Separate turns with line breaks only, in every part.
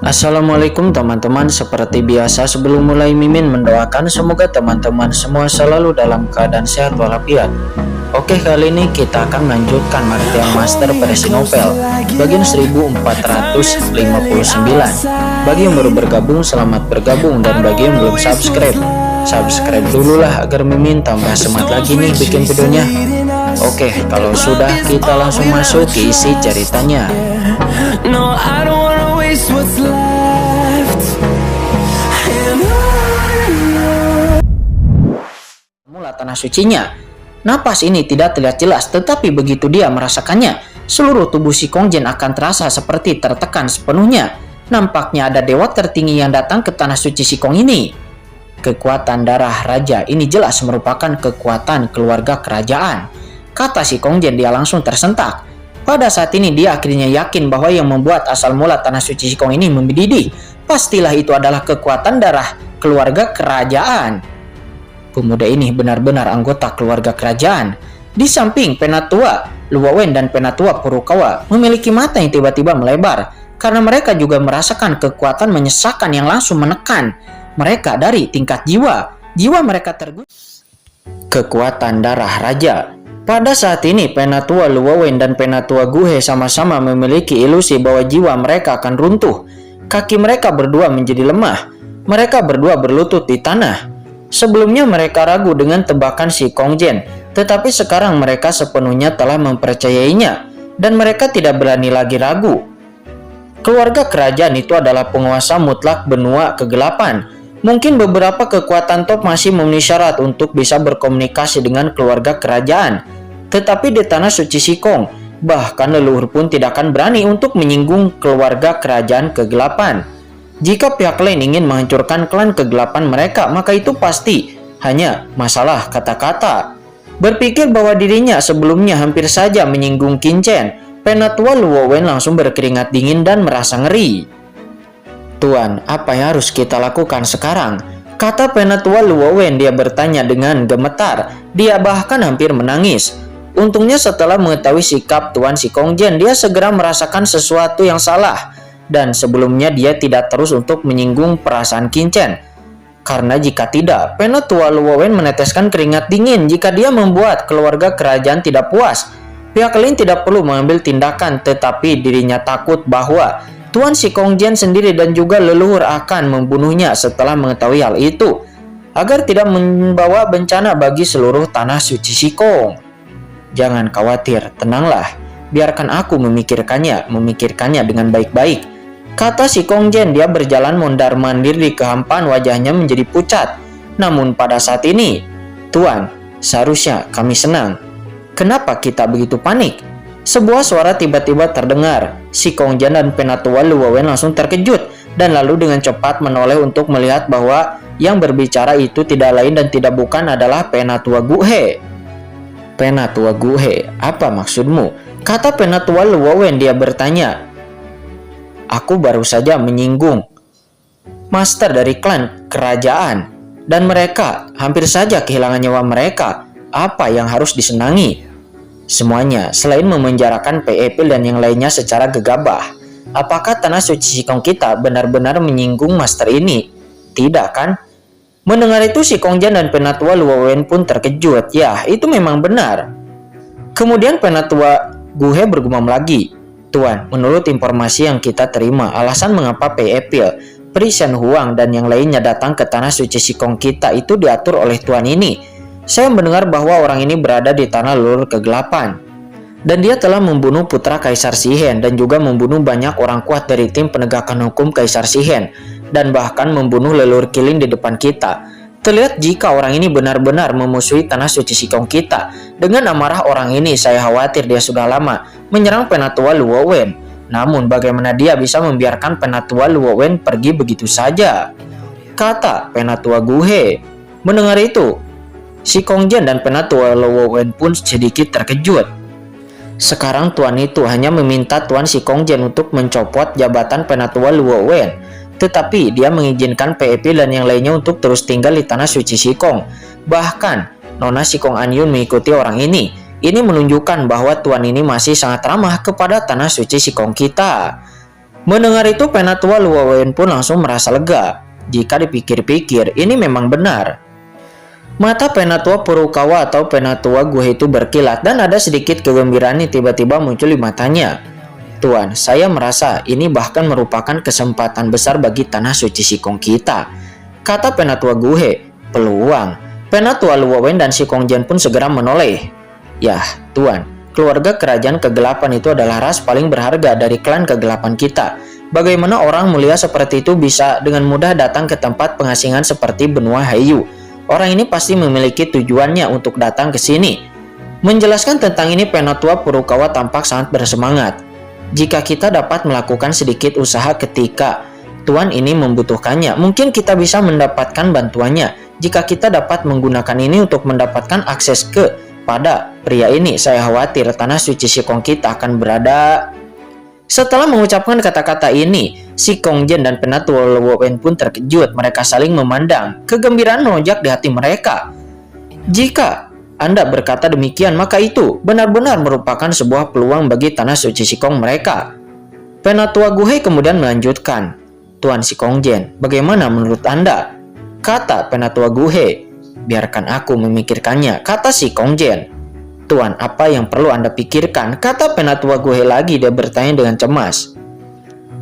Assalamualaikum teman-teman, seperti biasa sebelum mulai Mimin mendoakan semoga teman-teman semua selalu dalam keadaan sehat walafiat. Oke, kali ini kita akan melanjutkan Martian Master versi novel bagian 1459. Bagi yang baru bergabung, selamat bergabung, dan bagi yang belum subscribe dulu lah agar Mimin tambah semangat lagi nih bikin videonya. Oke, kalau sudah kita langsung masuk ke isi ceritanya. Mula tanah sucinya. Napas ini tidak terlihat jelas, tetapi begitu dia merasakannya, seluruh tubuh si Kongjian akan terasa seperti tertekan sepenuhnya. Nampaknya ada dewa tertinggi yang datang ke tanah suci Sikong ini. Kekuatan darah raja ini jelas merupakan kekuatan keluarga kerajaan, kata si Kongjian. Dia langsung tersentak. Pada saat ini dia akhirnya yakin bahwa yang membuat asal mula tanah suci Sikong ini mendidih, pastilah itu adalah kekuatan darah keluarga kerajaan. Pemuda ini benar-benar anggota keluarga kerajaan. Di samping Penatua Luowen dan Penatua Furukawa memiliki mata yang tiba-tiba melebar, karena mereka juga merasakan kekuatan menyesakkan yang langsung menekan mereka dari tingkat jiwa. Jiwa mereka terguncang. Kekuatan darah raja. Pada saat ini Penatua Luowen dan Penatua Guhe sama-sama memiliki ilusi bahwa jiwa mereka akan runtuh. Kaki mereka berdua menjadi lemah. Mereka berdua berlutut di tanah. Sebelumnya mereka ragu dengan tebakan si Kongjian, tetapi sekarang mereka sepenuhnya telah mempercayainya dan mereka tidak berani lagi ragu. Keluarga kerajaan itu adalah penguasa mutlak benua kegelapan. Mungkin beberapa kekuatan top masih memenuhi syarat untuk bisa berkomunikasi dengan keluarga kerajaan, tetapi di tanah suci Sikong, bahkan leluhur pun tidak akan berani untuk menyinggung keluarga kerajaan kegelapan. Jika pihak lain ingin menghancurkan klan kegelapan mereka, maka itu pasti hanya masalah kata-kata. Berpikir bahwa dirinya sebelumnya hampir saja menyinggung Qinchen, Penatua Luowen langsung berkeringat dingin dan merasa ngeri. "Tuan, apa yang harus kita lakukan sekarang?" kata Penatua Luowen. Dia bertanya dengan gemetar. Dia bahkan hampir menangis. Untungnya setelah mengetahui sikap Tuan si Kongjian, dia segera merasakan sesuatu yang salah. Dan sebelumnya dia tidak terus untuk menyinggung perasaan Qinchen. Karena jika tidak, Penatua Luowen meneteskan keringat dingin jika dia membuat keluarga kerajaan tidak puas. Pihak lain tidak perlu mengambil tindakan, tetapi dirinya takut bahwa Tuan si Kongjian sendiri dan juga leluhur akan membunuhnya setelah mengetahui hal itu, agar tidak membawa bencana bagi seluruh tanah suci Sikong. "Jangan khawatir, tenanglah. Biarkan aku memikirkannya dengan baik-baik," kata si Kongjian. Dia berjalan mondar-mandir di kehampaan, wajahnya menjadi pucat. "Namun pada saat ini, Tuan, seharusnya kami senang. Kenapa kita begitu panik?" Sebuah suara tiba-tiba terdengar. Si Kongjian dan Penatua Luowen langsung terkejut dan lalu dengan cepat menoleh untuk melihat bahwa yang berbicara itu tidak lain dan tidak bukan adalah Penatua Guhe. "Penatua Guhe, apa maksudmu?" kata Penatua Luowen. Dia bertanya. "Aku baru saja menyinggung master dari klan kerajaan dan mereka hampir saja kehilangan nyawa mereka. Apa yang harus disenangi? Semuanya selain memenjarakan Pil dan yang lainnya secara gegabah. Apakah tanah suci Sikong kita benar-benar menyinggung master ini? Tidak kan?" Mendengar itu si Kongjian dan Penatua Luowen pun terkejut. Ya, itu memang benar. Kemudian Penatua Guhe bergumam lagi. "Tuan, menurut informasi yang kita terima, alasan mengapa Pil, Pri Shen Huang dan yang lainnya datang ke tanah suci Sikong kita itu diatur oleh Tuan ini. Saya mendengar bahwa orang ini berada di tanah leluhur kegelapan. Dan dia telah membunuh putra Kaisar Shihen dan juga membunuh banyak orang kuat dari tim penegakan hukum Kaisar Shihen. Dan bahkan membunuh leluhur Qilin di depan kita. Terlihat jika orang ini benar-benar memusuhi tanah suci Sikong kita. Dengan amarah orang ini, saya khawatir dia sudah lama menyerang Penatua Luowen. Namun bagaimana dia bisa membiarkan Penatua Luowen pergi begitu saja?" kata Penatua Guhe. Mendengar itu, si Kongjian dan Penatua Luowen pun sedikit terkejut. Sekarang Tuan itu hanya meminta Tuan si Kongjian untuk mencopot jabatan Penatua Luowen, tetapi dia mengizinkan Pil dan yang lainnya untuk terus tinggal di tanah suci Sikong. Bahkan Nona Sikong Anyun mengikuti orang ini. Ini menunjukkan bahwa Tuan ini masih sangat ramah kepada tanah suci Sikong kita. Mendengar itu, Penatua Luo Wen pun langsung merasa lega. Jika dipikir-pikir, ini memang benar. Mata Penatua Furukawa atau Penatua Guhe itu berkilat dan ada sedikit kegembiraan yang tiba-tiba muncul di matanya. Tuan, saya merasa ini bahkan merupakan kesempatan besar bagi tanah suci Shikong kita, kata Penatua Guhe. Peluang. Penatua Luo Wen dan Shikongjian pun segera menoleh. Yah, Tuan, keluarga kerajaan kegelapan itu adalah ras paling berharga dari klan kegelapan kita. Bagaimana orang mulia seperti itu bisa dengan mudah datang ke tempat pengasingan seperti benua Haiyu? Orang ini pasti memiliki tujuannya untuk datang ke sini. Menjelaskan tentang ini, Penatua Furukawa tampak sangat bersemangat. Jika kita dapat melakukan sedikit usaha ketika Tuan ini membutuhkannya, mungkin kita bisa mendapatkan bantuannya. Jika kita dapat menggunakan ini untuk mendapatkan akses pada pria ini, saya khawatir tanah suci Shikong kita akan berada. Setelah mengucapkan kata-kata ini, Shikongjian dan Penatua Luo Wen pun terkejut. Mereka saling memandang. Kegembiraan melonjak di hati mereka. Jika Anda berkata demikian, maka itu benar-benar merupakan sebuah peluang bagi tanah suci Shikong mereka. Penatua Guhe kemudian melanjutkan, Tuan Shikongjian, bagaimana menurut Anda? Kata Penatua Guhe. Biarkan aku memikirkannya, kata Shikongjian. Tuan, apa yang perlu Anda pikirkan? Kata Penatua Guhe lagi. Dia bertanya dengan cemas.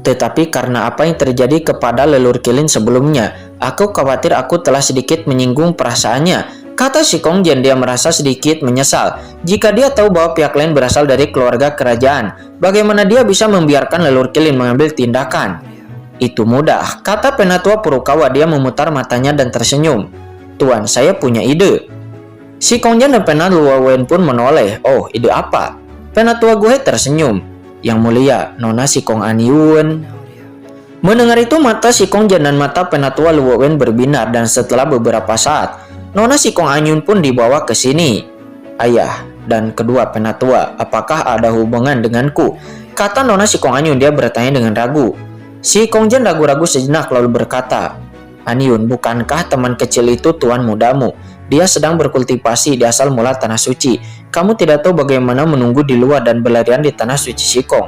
Tetapi karena apa yang terjadi kepada Lelur Kilin sebelumnya, aku khawatir aku telah sedikit menyinggung perasaannya, kata Shikongjian. Dia merasa sedikit menyesal. Jika dia tahu bahwa pihak lain berasal dari keluarga kerajaan, bagaimana dia bisa membiarkan Lelur Kilin mengambil tindakan? Itu mudah, kata Penatua Furukawa. Dia memutar matanya dan tersenyum. Tuan, saya punya ide. Shikongjian dan Penatua Luo Wen pun menoleh. Oh, ide apa? Penatua Guhe tersenyum. Yang mulia, Nona Shikong Anyun. Mendengar itu, mata Shikongjian dan mata Penatua Luo Wen berbinar, dan setelah beberapa saat, Nona Shikong Anyun pun dibawa ke sini. Ayah dan kedua Penatua, apakah ada hubungan denganku? Kata Nona Shikong Anyun. Dia bertanya dengan ragu. Shikongjian ragu-ragu sejenak lalu berkata, Anyun, bukankah teman kecil itu tuan mudamu? Dia sedang berkultivasi di asal mula tanah suci. Kamu tidak tahu bagaimana menunggu di luar dan berlarian di tanah suci Shikong.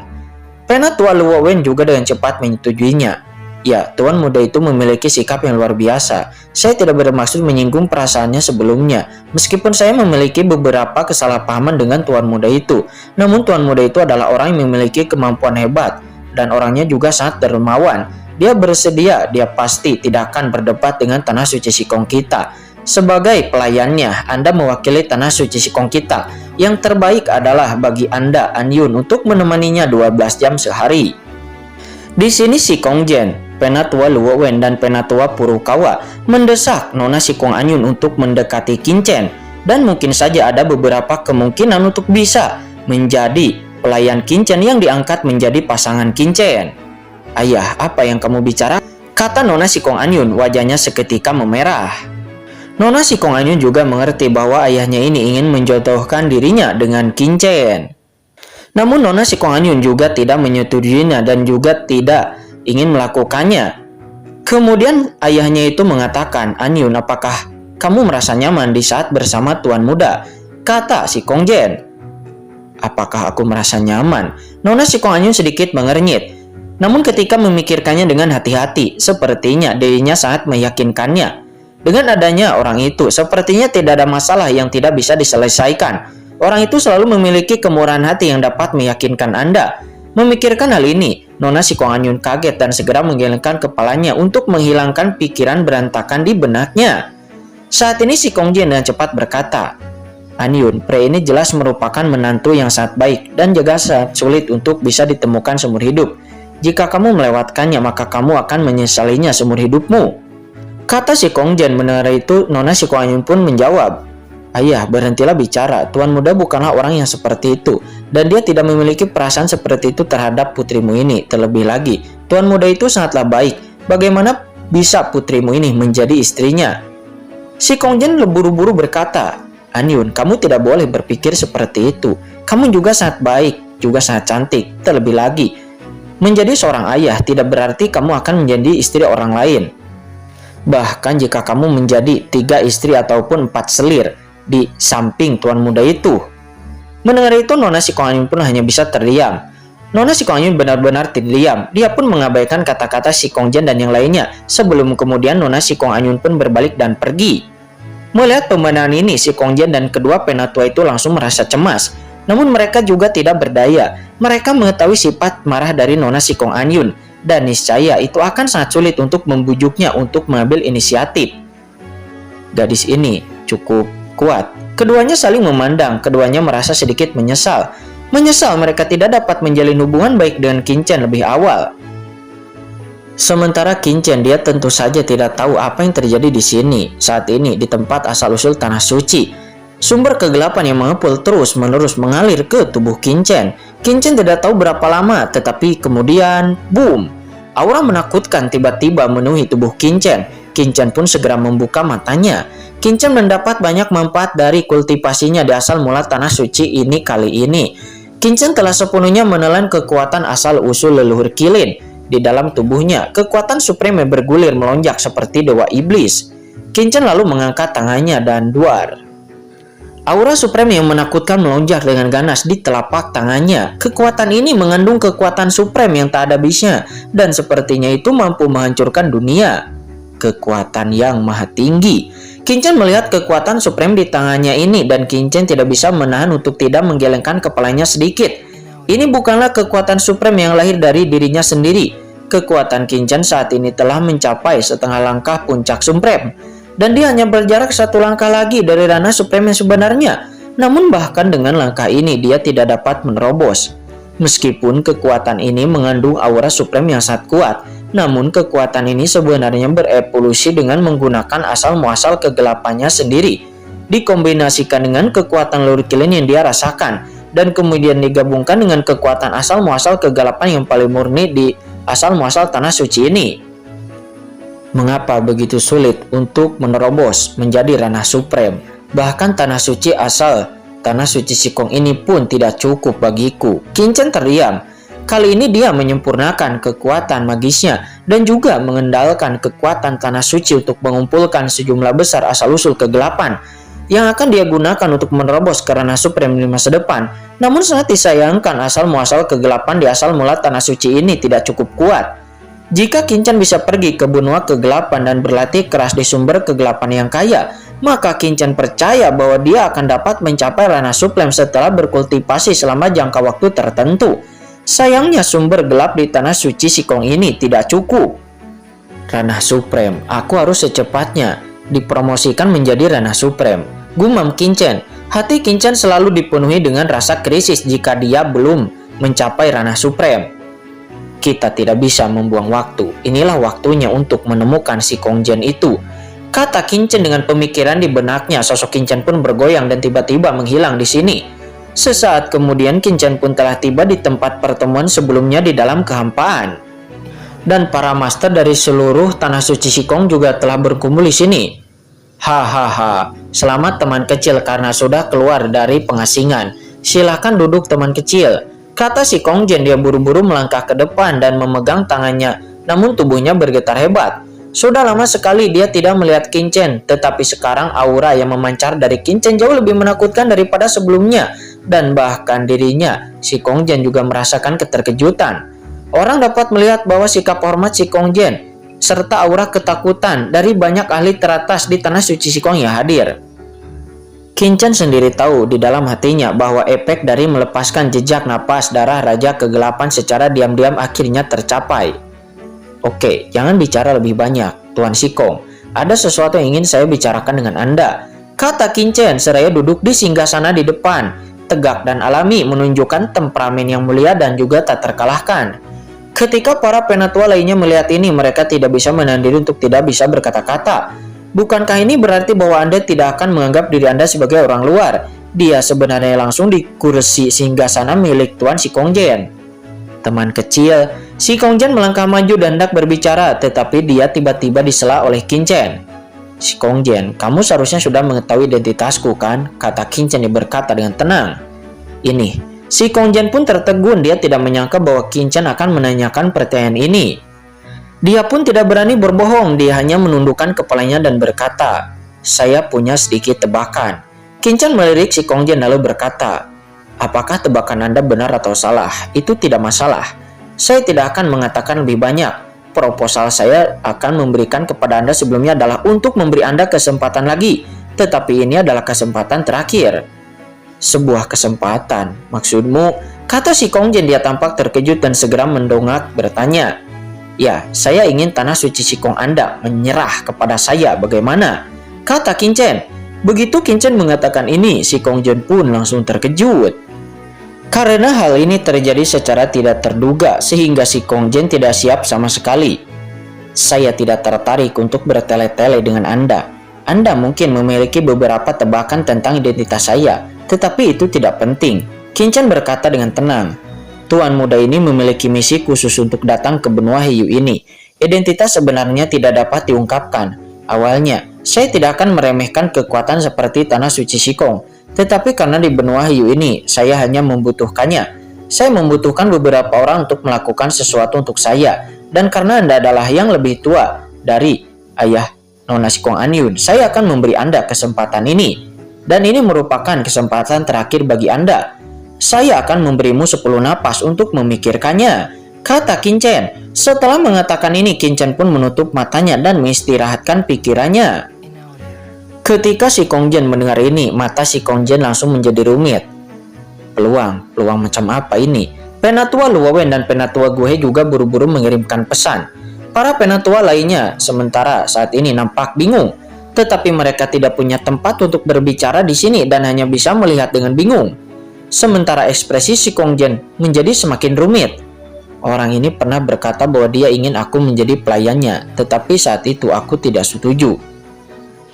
Penatua Luo Wen juga dengan cepat menyetujuinya. Ya, tuan muda itu memiliki sikap yang luar biasa. Saya tidak bermaksud menyinggung perasaannya sebelumnya. Meskipun saya memiliki beberapa kesalahpahaman dengan tuan muda itu. Namun tuan muda itu adalah orang yang memiliki kemampuan hebat. Dan orangnya juga sangat dermawan. Dia bersedia, dia pasti tidak akan berdebat dengan tanah suci Shikong kita. Sebagai pelayannya, Anda mewakili tanah suci Shikong kita. Yang terbaik adalah bagi Anda, Anyun, untuk menemaninya 12 jam sehari. Di sini Shikongjian, Penatua Luo Wen dan Penatua Furukawa mendesak Nona Shikong Anyun untuk mendekati Qinchen. Dan mungkin saja ada beberapa kemungkinan untuk bisa menjadi pelayan Qinchen yang diangkat menjadi pasangan Qinchen. Ayah, apa yang kamu bicara? Kata Nona Shikong Anyun, wajahnya seketika memerah. Nona Shikong Anyun juga mengerti bahwa ayahnya ini ingin menjodohkan dirinya dengan Qinchen. Namun Nona Shikong Anyun juga tidak menyetujuinya dan juga tidak ingin melakukannya. Kemudian ayahnya itu mengatakan, Anyun, apakah kamu merasa nyaman di saat bersama tuan muda? Kata Shikongjian. Apakah aku merasa nyaman? Nona Shikong Anyun sedikit mengernyit. Namun ketika memikirkannya dengan hati-hati, sepertinya dirinya sangat meyakinkannya. Dengan adanya orang itu, sepertinya tidak ada masalah yang tidak bisa diselesaikan. Orang itu selalu memiliki kemurahan hati yang dapat meyakinkan Anda. Memikirkan hal ini, Nona Shikong Anyun kaget dan segera menggelengkan kepalanya untuk menghilangkan pikiran berantakan di benaknya. Saat ini Shikongjian dengan cepat berkata, Anyun, pria ini jelas merupakan menantu yang sangat baik dan juga sangat sulit untuk bisa ditemukan seumur hidup. Jika kamu melewatkannya, maka kamu akan menyesalinya seumur hidupmu. Kata Shikongjian. Mendengar itu, Nona Shikong Anyun pun menjawab, Ayah, berhentilah bicara. Tuan muda bukanlah orang yang seperti itu. Dan dia tidak memiliki perasaan seperti itu terhadap putrimu ini. Terlebih lagi, tuan muda itu sangatlah baik. Bagaimana bisa putrimu ini menjadi istrinya? Shikongjian buru-buru berkata, Anyun, kamu tidak boleh berpikir seperti itu. Kamu juga sangat baik, juga sangat cantik. Terlebih lagi, menjadi seorang ayah tidak berarti kamu akan menjadi istri orang lain. Bahkan jika kamu menjadi 3 istri ataupun 4 selir di samping tuan muda itu. Mendengar itu, Nona Shikong Anyun pun hanya bisa terdiam. Nona Si Kong Anyun benar-benar tidak diam. Dia pun mengabaikan kata-kata Si Kong Jen dan yang lainnya, sebelum kemudian Nona Si Kong Anyun pun berbalik dan pergi. Melihat pemandangan ini, Si Kong Jen dan kedua penatua itu langsung merasa cemas. Namun mereka juga tidak berdaya. Mereka mengetahui sifat marah dari Nona Si Kong Anyun, dan niscaya itu akan sangat sulit untuk membujuknya untuk mengambil inisiatif. Gadis ini cukup kuat. Keduanya saling memandang, keduanya merasa sedikit menyesal. Menyesal mereka tidak dapat menjalin hubungan baik dengan Qin Chen lebih awal. Sementara Qin Chen, dia tentu saja tidak tahu apa yang terjadi di sini, saat ini di tempat asal-usul tanah suci. Sumber kegelapan yang mengepul terus-menerus mengalir ke tubuh Qin Chen. Qin Chen tidak tahu berapa lama, tetapi kemudian, boom! Aura menakutkan tiba-tiba memenuhi tubuh Qin Chen. Qin Chen pun segera membuka matanya. Qin Chen mendapat banyak manfaat dari kultivasinya di asal mula tanah suci ini kali ini. Qin Chen telah sepenuhnya menelan kekuatan asal-usul leluhur Qilin. Di dalam tubuhnya, kekuatan supreme bergulir melonjak seperti dewa iblis. Qin Chen lalu mengangkat tangannya dan duar. Aura supreme yang menakutkan melonjak dengan ganas di telapak tangannya. Kekuatan ini mengandung kekuatan supreme yang tak ada habisnya, dan sepertinya itu mampu menghancurkan dunia. Kekuatan yang maha tinggi. Qin Chen melihat kekuatan supreme di tangannya ini, dan Qin Chen tidak bisa menahan untuk tidak menggelengkan kepalanya sedikit. Ini bukanlah kekuatan supreme yang lahir dari dirinya sendiri. Kekuatan Qin Chen saat ini telah mencapai setengah langkah puncak supreme, dan dia hanya berjarak satu langkah lagi dari ranah supreme yang sebenarnya. Namun bahkan dengan langkah ini dia tidak dapat menerobos. Meskipun kekuatan ini mengandung aura supreme yang sangat kuat, namun kekuatan ini sebenarnya berevolusi dengan menggunakan asal muasal kegelapannya sendiri, dikombinasikan dengan kekuatan leluhur Qilin yang dia rasakan, dan kemudian digabungkan dengan kekuatan asal muasal kegelapan yang paling murni di asal muasal tanah suci ini. Mengapa begitu sulit untuk menerobos menjadi ranah supreme? Bahkan tanah suci asal tanah suci Si Kong ini pun tidak cukup bagiku. Qin Chen terdiam. Kali ini dia menyempurnakan kekuatan magisnya dan juga mengendalikan kekuatan tanah suci untuk mengumpulkan sejumlah besar asal-usul kegelapan yang akan dia gunakan untuk menerobos ke ranah supreme di masa depan. Namun sangat disayangkan asal muasal kegelapan di asal mula tanah suci ini tidak cukup kuat. Jika Qin Chen bisa pergi ke benua kegelapan dan berlatih keras di sumber kegelapan yang kaya, maka Qin Chen percaya bahwa dia akan dapat mencapai ranah supreme setelah berkultivasi selama jangka waktu tertentu. Sayangnya sumber gelap di tanah suci Si Kong ini tidak cukup. Ranah supreme, aku harus secepatnya dipromosikan menjadi ranah supreme, gumam Qin Chen. Hati Qin Chen selalu dipenuhi dengan rasa krisis jika dia belum mencapai ranah supreme. Kita tidak bisa membuang waktu. Inilah waktunya untuk menemukan Si Kong Jen itu, kata Qin Chen dengan pemikiran di benaknya. Sosok Qin Chen pun bergoyang dan tiba-tiba menghilang di sini. Sesaat kemudian Qin Chen pun telah tiba di tempat pertemuan sebelumnya di dalam kehampaan. Dan para master dari seluruh tanah suci Si Kong juga telah berkumpul di sini. Hahaha, selamat teman kecil karena sudah keluar dari pengasingan. Silahkan duduk teman kecil, kata Si Kong Jen. Dia buru-buru melangkah ke depan dan memegang tangannya, namun tubuhnya bergetar hebat. Sudah lama sekali dia tidak melihat Qin Chen, tetapi sekarang aura yang memancar dari Qin Chen jauh lebih menakutkan daripada sebelumnya. Dan bahkan dirinya, Si Kong Jen juga merasakan keterkejutan. Orang dapat melihat bahwa sikap hormat Si Kong Jen serta aura ketakutan dari banyak ahli teratas di tanah suci Si Kong yang hadir. Qin Chen sendiri tahu di dalam hatinya bahwa efek dari melepaskan jejak napas darah Raja Kegelapan secara diam-diam akhirnya tercapai. Oke, jangan bicara lebih banyak, Tuan Si Kong. Ada sesuatu yang ingin saya bicarakan dengan Anda, kata Qin Chen seraya duduk di singgasana di depan, tegak dan alami menunjukkan temperamen yang mulia dan juga tak terkalahkan. Ketika para penatua lainnya melihat ini, mereka tidak bisa menahan diri untuk tidak bisa berkata-kata. Bukankah ini berarti bahwa Anda tidak akan menganggap diri Anda sebagai orang luar? Dia sebenarnya langsung di kursi singgasana milik Tuan Si Kong Jen. Teman kecil, Si Kong Jen melangkah maju dan hendak berbicara, tetapi dia tiba-tiba disela oleh Qin Chen. Si Kong Jen, kamu seharusnya sudah mengetahui identitasku kan? Kata Qin Chen yang berkata dengan tenang. Ini. Si Kong Jen pun tertegun, dia tidak menyangka bahwa Qin Chen akan menanyakan pertanyaan ini. Dia pun tidak berani berbohong, dia hanya menundukkan kepalanya dan berkata, saya punya sedikit tebakan. Qin Chen melirik Si Kong Jen lalu berkata, Apakah tebakan Anda benar atau salah? Itu tidak masalah. Saya tidak akan mengatakan lebih banyak. Proposal saya akan memberikan kepada Anda sebelumnya adalah untuk memberi Anda kesempatan lagi. Tetapi ini adalah kesempatan terakhir. Sebuah kesempatan, maksudmu? Kata si Kongjen. Dia tampak terkejut dan segera mendongak bertanya. Ya, saya ingin tanah suci Sikong Anda menyerah kepada saya, bagaimana? Kata Qinchen. Begitu Qinchen mengatakan ini, si Kongjen pun langsung terkejut. Karena hal ini terjadi secara tidak terduga, sehingga si Kongjen tidak siap sama sekali. Saya tidak tertarik untuk bertele-tele dengan Anda. Anda mungkin memiliki beberapa tebakan tentang identitas saya, tetapi itu tidak penting. Qinchen berkata dengan tenang. Tuan muda ini memiliki misi khusus untuk datang ke benua Heiyu ini. Identitas sebenarnya tidak dapat diungkapkan. Awalnya, saya tidak akan meremehkan kekuatan seperti tanah suci Sikong. Tetapi karena di benua Heiyu ini, saya hanya membutuhkannya. Saya membutuhkan beberapa orang untuk melakukan sesuatu untuk saya. Dan karena Anda adalah yang lebih tua dari ayah Nona Sikong Anyun, saya akan memberi Anda kesempatan ini. Dan ini merupakan kesempatan terakhir bagi Anda. Saya akan memberimu 10 napas untuk memikirkannya, kata Qinchen. Setelah mengatakan ini, Qinchen pun menutup matanya dan mengistirahatkan pikirannya. Ketika si Kongjen mendengar ini, mata si Kongjen langsung menjadi rumit. Peluang macam apa ini? Penatua Luowen dan Penatua Guhe juga buru-buru mengirimkan pesan. Para penatua lainnya sementara saat ini nampak bingung, tetapi mereka tidak punya tempat untuk berbicara di sini dan hanya bisa melihat dengan bingung. Sementara ekspresi si Kongjen menjadi semakin rumit. Orang ini pernah berkata bahwa dia ingin aku menjadi pelayannya, tetapi saat itu aku tidak setuju.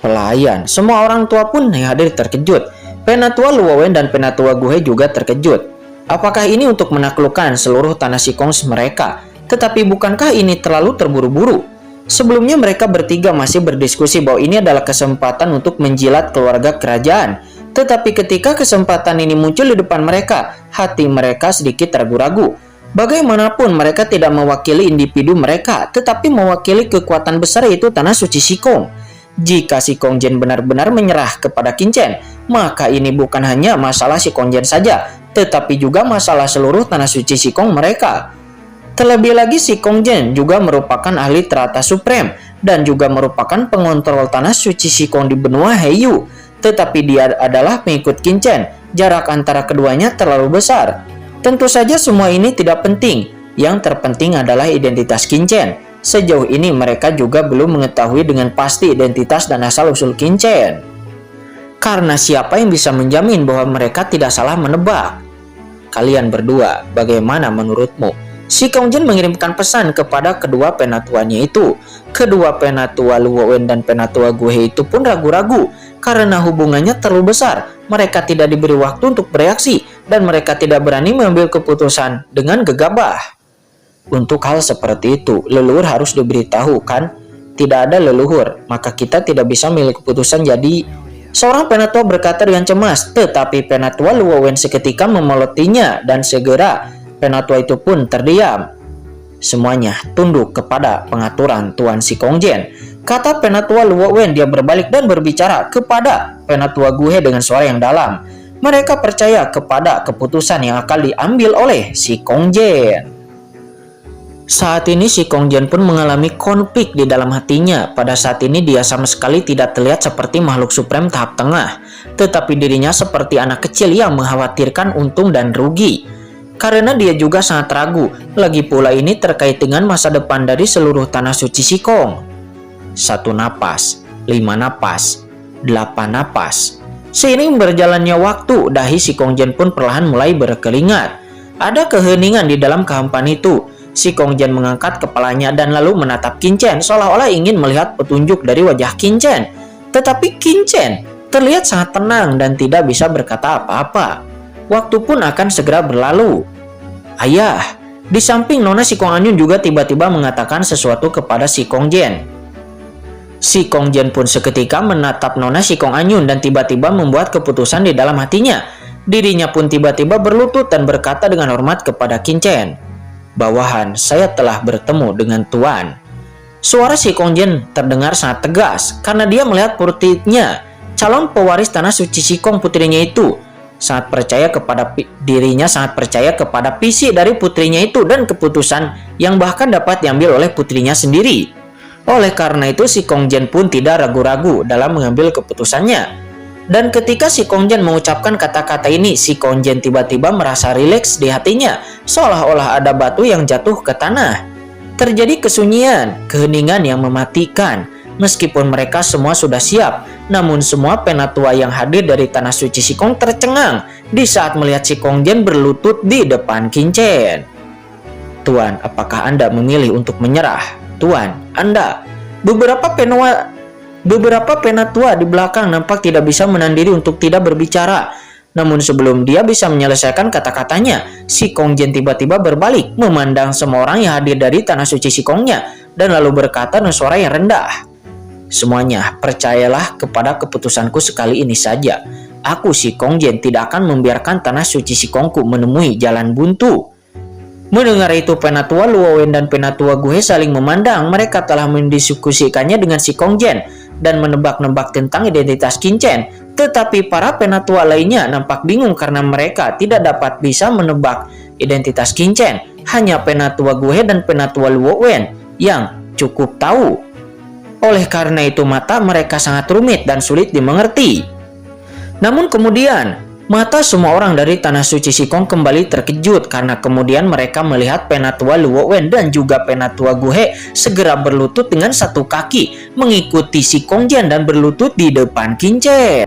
Pelayan, semua orang tua pun yang hadir terkejut. Penatua Luowen dan Penatua Guhe juga terkejut. Apakah ini untuk menaklukkan seluruh tanah Sikongs mereka? Tetapi bukankah ini terlalu terburu-buru? Sebelumnya mereka bertiga masih berdiskusi bahwa ini adalah kesempatan untuk menjilat keluarga kerajaan. Tetapi ketika kesempatan ini muncul di depan mereka, hati mereka sedikit ragu-ragu. Bagaimanapun mereka tidak mewakili individu mereka, tetapi mewakili kekuatan besar yaitu tanah suci Sikong. Jika si Kongjen benar-benar menyerah kepada Qinchen, maka ini bukan hanya masalah si Kongjen saja, tetapi juga masalah seluruh tanah suci Sikong mereka. Terlebih lagi si Kongjen juga merupakan ahli Terata Supreme dan juga merupakan pengontrol tanah suci Sikong di benua Heiyu. Tetapi dia adalah pengikut Qinchen. Jarak antara keduanya terlalu besar. Tentu saja semua ini tidak penting. Yang terpenting adalah identitas Qinchen. Sejauh ini mereka juga belum mengetahui dengan pasti identitas dan asal-usul Qinchen. Karena siapa yang bisa menjamin bahwa mereka tidak salah menebak? Kalian berdua, bagaimana menurutmu? Si Kongjen mengirimkan pesan kepada kedua penatuannya itu. Kedua penatua Luowen dan Penatua Guhe itu pun ragu-ragu. Karena hubungannya terlalu besar, mereka tidak diberi waktu untuk bereaksi dan mereka tidak berani mengambil keputusan dengan gegabah. Untuk hal seperti itu, leluhur harus diberitahu kan? Tidak ada leluhur, maka kita tidak bisa memilih keputusan. Jadi, seorang penatua berkata dengan cemas, tetapi Penatua Luowen seketika memelotinya dan segera penatua itu pun terdiam. Semuanya tunduk kepada pengaturan Tuan Si Kongjen, kata Penatua Luowen. Dia berbalik dan berbicara kepada Penatua Guhe dengan suara yang dalam. Mereka percaya kepada keputusan yang akan diambil oleh Si Kongjen. Saat ini Si Kongjen pun mengalami konflik di dalam hatinya. Pada saat ini dia sama sekali tidak terlihat seperti makhluk supreme tahap tengah, tetapi dirinya seperti anak kecil yang mengkhawatirkan untung dan rugi. Karena dia juga sangat ragu, lagi pula ini terkait dengan masa depan dari seluruh tanah suci Sikong. 1 napas, 5 napas, 8 napas. Seiring berjalannya waktu, dahi Si Kongjen pun perlahan mulai berkeringat. Ada keheningan di dalam kehampaan itu. Si Kongjen mengangkat kepalanya dan lalu menatap Qinchen seolah-olah ingin melihat petunjuk dari wajah Qinchen. Tetapi Qinchen terlihat sangat tenang dan tidak bisa berkata apa-apa. Waktu pun akan segera berlalu. Ayah, di samping Nona Sikong Anyun juga tiba-tiba mengatakan sesuatu kepada Si Kongjen. Si Kongjen pun seketika menatap Nona Sikong Anyun dan tiba-tiba membuat keputusan di dalam hatinya. Dirinya pun tiba-tiba berlutut dan berkata dengan hormat kepada Qinchen. Bawahan, saya telah bertemu dengan Tuan. Suara Si Kongjen terdengar sangat tegas karena dia melihat putrinya, calon pewaris tanah suci Sikong putrinya itu. dirinya sangat percaya kepada visi dari putrinya itu dan keputusan yang bahkan dapat diambil oleh putrinya sendiri. Oleh karena itu si Kongjian pun tidak ragu-ragu dalam mengambil keputusannya. Dan ketika si Kongjian mengucapkan kata-kata ini, si Kongjian tiba-tiba merasa rileks di hatinya, seolah-olah ada batu yang jatuh ke tanah. Terjadi kesunyian, keheningan yang mematikan. Meskipun mereka semua sudah siap, namun semua penatua yang hadir dari tanah suci Sikong tercengang di saat melihat si Kongjian berlutut di depan Qinchen. Tuan, apakah Anda memilih untuk menyerah? Tuan, Anda. Beberapa penatua di belakang nampak tidak bisa menahan diri untuk tidak berbicara. Namun sebelum dia bisa menyelesaikan kata-katanya, si Kongjian tiba-tiba berbalik, memandang semua orang yang hadir dari tanah suci Sikongnya, dan lalu berkata dengan suara yang rendah, "Semuanya, percayalah kepada keputusanku sekali ini saja. Aku si Kongjian tidak akan membiarkan tanah suci Sikongku menemui jalan buntu." Mendengar itu, penatua Luo Wen dan penatua Guhe saling memandang. Mereka telah mendiskusikannya dengan si Kongjian dan menebak-nebak tentang identitas Qinchen. Tetapi para penatua lainnya nampak bingung karena mereka tidak dapat bisa menebak identitas Qinchen. Hanya penatua Guhe dan penatua Luo Wen yang cukup tahu. Oleh karena itu mata mereka sangat rumit dan sulit dimengerti. Namun kemudian mata semua orang dari tanah suci Sikong kembali terkejut karena kemudian mereka melihat penatua Luo Wen dan juga penatua Guhe segera berlutut dengan satu kaki mengikuti si Kongjian dan berlutut di depan Qinchen.